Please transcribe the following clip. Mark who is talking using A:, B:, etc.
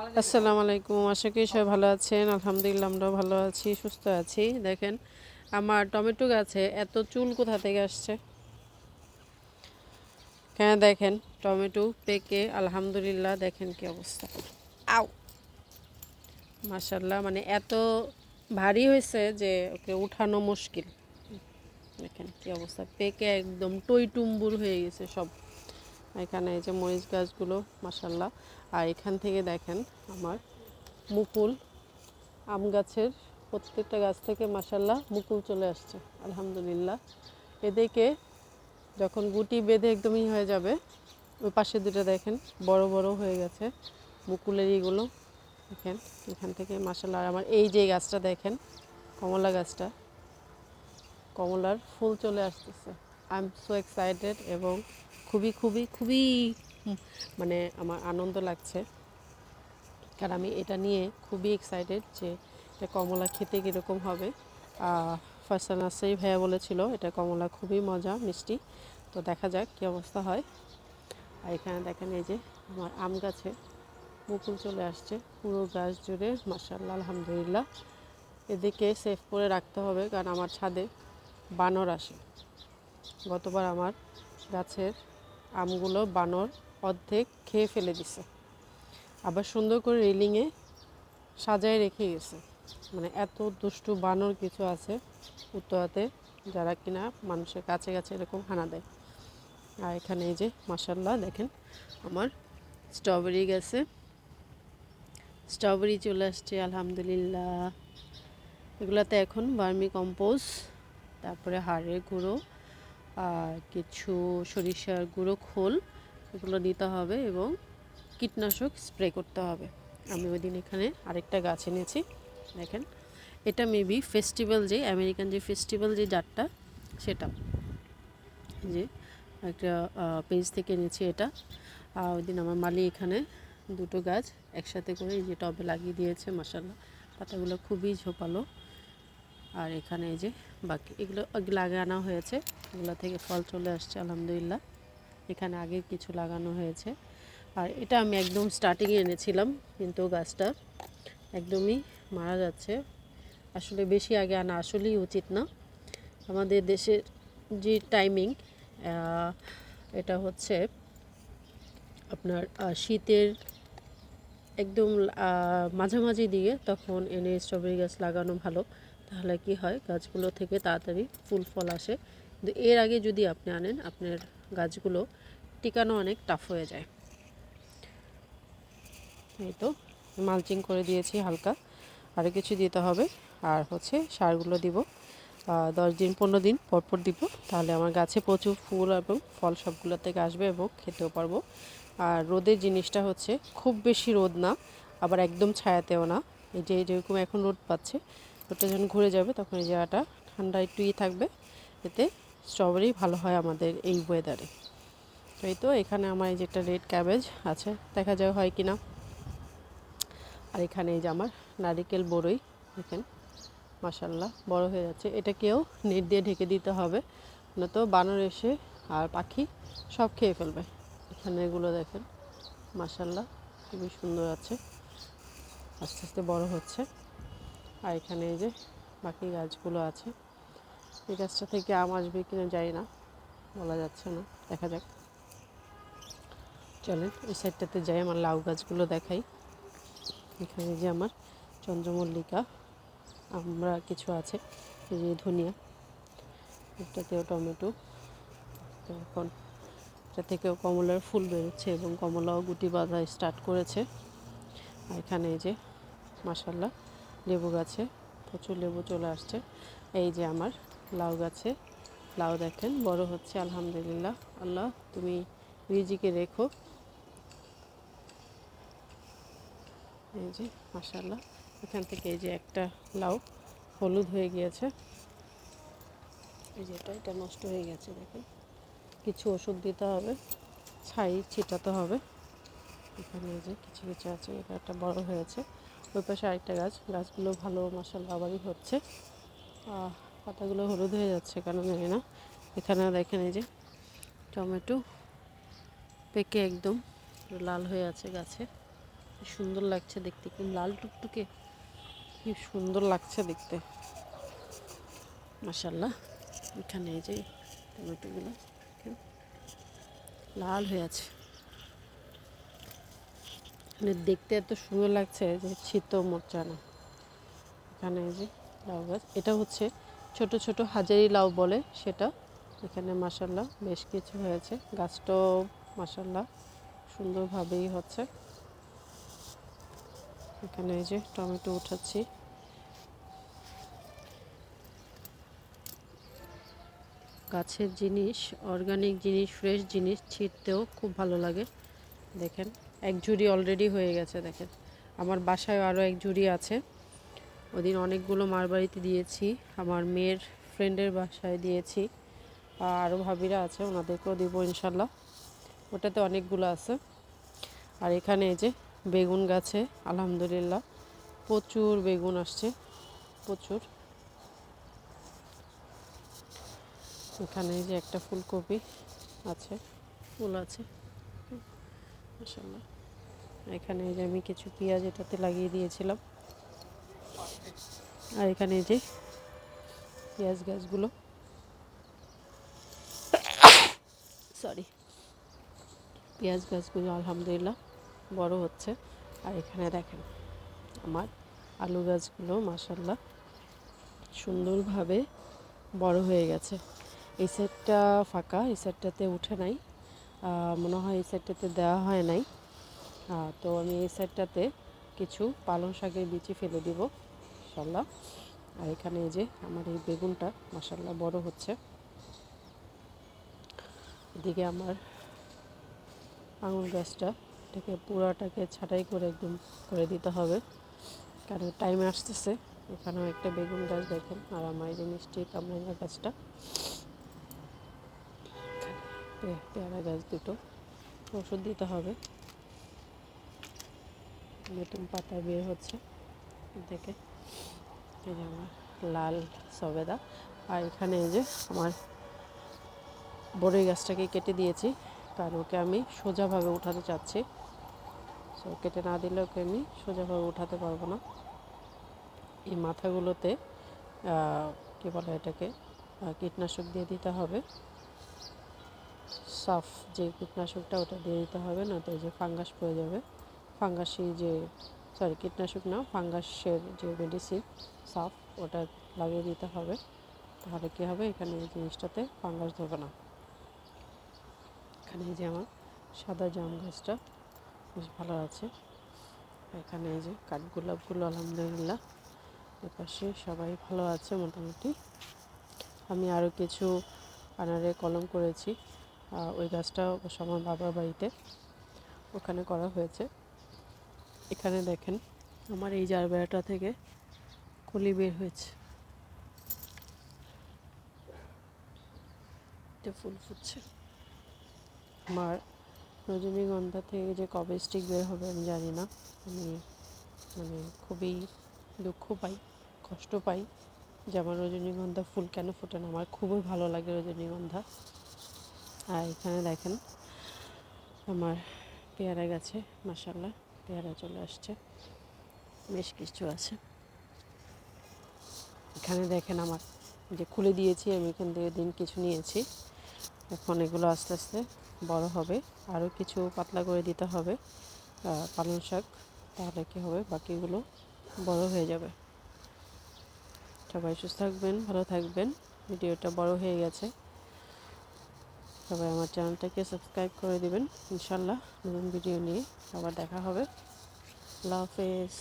A: আসসালামু আলাইকুম, আশা করি সবাই ভালো আছেন। আলহামদুলিল্লাহ আমরাও ভালো আছি, সুস্থ আছি। দেখেন আমার টমেটো গাছে এত চুল কোথা থেকে আসছে। হ্যাঁ দেখেন টমেটো পেকে আলহামদুলিল্লাহ, দেখেন কি অবস্থা। আও মাশাল্লাহ, মানে এত ভারী হয়েছে যে ওকে উঠানো মুশকিল। দেখেন কি অবস্থা, পেকে একদম টইটুম্বুর হয়ে গেছে সব। এখানে এই যে মরিচ গাছগুলো মাশাল্লাহ। আর এখান থেকে দেখেন আমার মুকুল, আম গাছের প্রত্যেকটা গাছ থেকে মাশাল্লাহ মুকুল চলে আসছে আলহামদুলিল্লাহ। এদিকে যখন গুটি বেঁধে একদমই হয়ে যাবে, ওই পাশে দুটো দেখেন বড় বড় হয়ে গেছে মুকুলের এইগুলো। দেখেন এখান থেকে মাশাল্লাহ। আর আমার এই যে গাছটা দেখেন, কমলা গাছটা, কমলার ফুল চলে আসতেছে। আই এম সো এক্সাইটেড এবং খুবই খুবই খুবই মানে আমার আনন্দ লাগছে, কারণ আমি এটা নিয়ে খুবই এক্সাইটেড যে এটা কমলা খেতে কীরকম হবে। ফারসান নাসরি ভাইয়া বলেছিল এটা কমলা খুবই মজা মিষ্টি, তো দেখা যাক কী অবস্থা হয়। আর এখানে দেখেন এই যে আমার আম গাছে মুকুল চলে আসছে পুরো গাছ জুড়ে মাশাআল্লাহ আলহামদুলিল্লাহ। এদিকে সেভ করে রাখতে হবে, কারণ আমার ছাদে বানর আসে। গতবার আমার গাছের আমগুলো বানর অর্ধেক খেয়ে ফেলে দিছে, আবার সুন্দর করে রেলিংয়ে সাজায় রেখে গেছে। মানে এত দুষ্টু বানর কিছু আছে উত্তরাতে, যারা কিনা মানুষের কাছে কাছে এরকম হানা দেয়। আর এখানে এই যে মাশাল্লাহ দেখেন আমার স্ট্রবেরি গাছে স্ট্রবেরি চলে আসছে আলহামদুলিল্লাহ। এগুলাতে এখন ভার্মি কম্পোস্ট, তারপরে হাড়ের গুঁড়ো আর কিছু সরিষার গুঁড়ো খোল, এগুলো দিতে হবে এবং কীটনাশক স্প্রে করতে হবে। আমি ওই দিন এখানে আরেকটা গাছ এনেছি দেখেন, এটা মেবি ফেস্টিভ্যাল, যে আমেরিকান যে ফেস্টিভ্যাল যে জাতটা, সেটা যে একটা পেজ থেকে এনেছি এটা। ওই দিন আমার মালি এখানে দুটো গাছ একসাথে করে এই যে টবে লাগিয়ে দিয়েছে মাশাআল্লাহ। পাতাগুলো খুবই ঝোপালো। আর এখানে এই যে বাকি এগুলো লাগানো হয়েছে, এগুলো থেকে ফল চলে আসছে আলহামদুলিল্লাহ। এখানে আগে কিছু লাগানো হয়েছে। আর এটা আমি একদম স্টার্টিংয়ে এনেছিলাম, কিন্তু গাছটা একদমই মারা যাচ্ছে। আসলে বেশি আগে আনা আসলেই উচিত না। আমাদের দেশের যে টাইমিং, এটা হচ্ছে আপনার শীতের একদম মাঝামাঝি দিকে, তখন এনে স্ট্রবেরি গাছ লাগানো ভালো। তাহলে কি হয়, গাছগুলো থেকে তাড়াতাড়ি ফুল ফল আসে। কিন্তু এর আগে যদি আপনি আনেন, আপনার গাছগুলো টিকানো অনেক টাফ হয়ে যায়। এই তো মালচিং করে দিয়েছি হালকা, আরও কিছু দিতে হবে। আর হচ্ছে সারগুলো দিব 10 দিন 15 দিন পরপর দিব, তাহলে আমার গাছে প্রচুর ফুল এবং ফল সবগুলো থেকে আসবে এবং খেতেও পারবো। আর রোদের জিনিসটা হচ্ছে খুব বেশি রোদ না, আবার একদম ছায়াতেও না। এই যে যেরকম এখন রোদ পাচ্ছে, রোদটা যখন ঘুরে যাবে তখন এই জায়গাটা ঠান্ডা একটু থাকবে, এতে স্ট্রবেরি ভালো হয় আমাদের এই ওয়েদারে। তো এই তো এখানে আমার এই যে একটা রেড ক্যাবেজ আছে, দেখা যায় হয় কি না। আর এখানে এই যে আমার নারিকেল বড়ই দেখেন মাশাল্লাহ বড় হয়ে যাচ্ছে। এটাকেও নেট দিয়ে ঢেকে দিতে হবে, নয়তো বানর এসে আর পাখি সব খেয়ে ফেলবে। এখানে এগুলো দেখেন মাশাল্লাহ খুবই সুন্দর আছে, আস্তে আস্তে বড় হচ্ছে। আর এখানে এই যে বাকি গাছগুলো আছে, এই গাছটা থেকে আম আসবে কিনা জানি না, বলা যাচ্ছে না, দেখা যাক। চলেন এই সাইডটাতে যাই, আমার লাউ গাছগুলো দেখাই। এখানে যে আমার চন্দ্রমল্লিকা, আমরা কিছু আছে, এই যে ধনিয়া, এটাতেও টমেটো, এখন এটা থেকেও কমলার ফুল বেরোচ্ছে এবং কমলাও গুটি বাঁধা স্টার্ট করেছে। আর এখানে এই যে মাশাল্লাহ লেবু গাছে প্রচুর লেবু চলে আসছে। এই যে আমার লাউ গাছে লাউ দেখেন বড় হচ্ছে আলহামদুলিল্লাহ। আল্লাহ তুমি রিজিকে রেখো। এই যে মাশাল্লাহ, এখান থেকে এই যে একটা লাউ হলুদ হয়ে গিয়েছে, এই যে এটা নষ্ট হয়ে গেছে দেখেন, কিছু ওষুধ দিতে হবে, ছাই ছিটাতে হবে। এখানে এই যে কিছু কিছু আছে, এটা একটা বড় হয়েছে। ওই পাশে আরেকটা গাছগুলো ভালো মাশাআল্লাহ আবারই হচ্ছে। পাতাগুলো হলুদ হয়ে যাচ্ছে কেন জানি না। এখানে দেখেন এই যে টমেটো পেকে একদম লাল হয়ে আছে গাছে, কি সুন্দর লাগছে দেখতে, কি লাল টুকটুকে, কি সুন্দর লাগছে দেখতে মাশাল্লাহ। এখানে এই যে টমেটোগুলো লাল হয়ে আছে, মানে দেখতে এত সুন্দর লাগছে যে শীতও মরছে না। এখানে এই যে লাউ গাছ, এটা হচ্ছে ছোট ছোট হাজারি লাউ বলে সেটা। এখানে মাশাল্লাহ বেশ কিছু হয়েছে, গাছটাও মাশাল্লাহ সুন্দরভাবেই হচ্ছে। এখানে এই যে টমেটো উঠাচ্ছি। গাছের জিনিস, অর্গানিক জিনিস, ফ্রেশ জিনিস ছিঁড়তেও খুব ভালো লাগে। দেখেন এক ঝুড়ি অলরেডি হয়ে গেছে। দেখেন আমার বাসায় আরও এক ঝুড়ি আছে। ওদিন অনেকগুলো মার বাড়িতে দিয়েছি, আমার মেয়ের ফ্রেন্ডের বাসায় দিয়েছি, আরও ভাবিরা আছে ওনাদেরকেও দিব ইনশাল্লাহ। ওটাতে অনেকগুলো আছে। আর এখানে এই যে বেগুন গাছে আলহামদুলিল্লাহ প্রচুর বেগুন আসছে, প্রচুর। এখানে এই যে একটা ফুলকপি আছে, ফুল আছে মাশাআল্লাহ। এখানে এই যে আমি কিছু পেঁয়াজ এটাতে লাগিয়ে দিয়েছিলাম। আর এখানে এই যে পেঁয়াজ গাছগুলো, সরি, পেঁয়াজ গাছগুলো আলহামদুলিল্লাহ বড় হচ্ছে। আর এখানে দেখেন আমার আলু গাছগুলো মাশাআল্লাহ সুন্দরভাবে বড় হয়ে গেছে। এই সাইডটা ফাঁকা, এই সাইডটাতে উঠে নাই, মনে হয় এই সাইডটাতে দেওয়া হয় নাই। তো আমি এই সাইডটাতে কিছু পালং শাকের বিচি ফেলে দিব ইনশাল্লাহ। আর এখানে এই যে আমার এই বেগুনটা মাশাআল্লাহ বড় হচ্ছে। এদিকে আমার আঙুর গাছটা, এটাকে পুরাটাকে ছাঁটাই করে একদম করে দিতে হবে, কারণ টাইম আসতেছে। এখানেও একটা বেগুন গাছ দেখেন। আর আমার এই যে মিষ্টি কামরাঙ্গা গাছটা, পেয়ারা গাছ দুটো ওষুধ দিতে হবে, নতুন পাতা বের হচ্ছে থেকে। এই যে আমার লাল সবেদা। আর এখানে এই যে আমার বড়ই গাছটাকে কেটে দিয়েছি, কারণ ওকে আমি সোজাভাবে উঠাতে চাচ্ছি। সো কেটে না দিলে ওকে আমি সোজাভাবে উঠাতে পারবো না। এই মাথাগুলোতে কী বলে এটাকে, কীটনাশক দিয়ে দিতে হবে, সাফ যে কীটনাশকটা ওটা দিয়ে দিতে হবে, নয়তো এই যে ফাঙ্গাস পড়ে যাবে। ফাঙ্গাসি যে, সরি কীটনাশক না, ফাঙ্গাসের যে মেডিসিন সাফ, ওটা লাগিয়ে দিতে হবে। তাহলে কী হবে, এখানে এই জিনিসটাতে ফাঙ্গাস ধরবে না। এখানে এই যে আমার সাদা জাম গাছটা বেশ ভালো আছে। এখানে এই যে কাঠগোলাপগুলো আলহামদুলিল্লাহ এপাশে সবাই ভালো আছে মোটামুটি। আমি আরও কিছু আনারের কলম করেছি, ওই গাছটা অবশ্য আমার বাবার বাড়িতে, ওখানে করা হয়েছে। এখানে দেখেন আমার এই জারবেরাটা থেকে কলি বের হয়েছে, এটা ফুল ফুটছে। আমার রজনীগন্ধা থেকে যে কবে স্টিক বের হবে আমি জানি না। আমি মানে খুবই দুঃখ পাই, কষ্ট পাই যে আমার রজনীগন্ধা ফুল কেন ফোটে না। আমার খুবই ভালো লাগে রজনীগন্ধা। আর এখানে দেখেন আমার পেয়ারা গাছে মাশাআল্লাহ পেয়ারা চলে আসছে, বেশ কিছু আছে। এখানে দেখেন আমার যে খুলে দিয়েছি আমি, এখান থেকে দিন কিছু নিয়েছি। এখন এগুলো আস্তে আস্তে বড় হবে, আরও কিছু পাতলা করে দিতে হবে পালং শাক, তাহলে কী হবে বাকিগুলো বড় হয়ে যাবে। সবাই সুস্থ থাকবেন, ভালো থাকবেন। ভিডিওটা বড় হয়ে গেছে, সবাই আমার চ্যানেলটাকে সাবস্ক্রাইব করে দিবেন। ইনশাল্লাহ নতুন ভিডিও নিয়ে আবার দেখা হবে। আল্লাহ হাফেজ।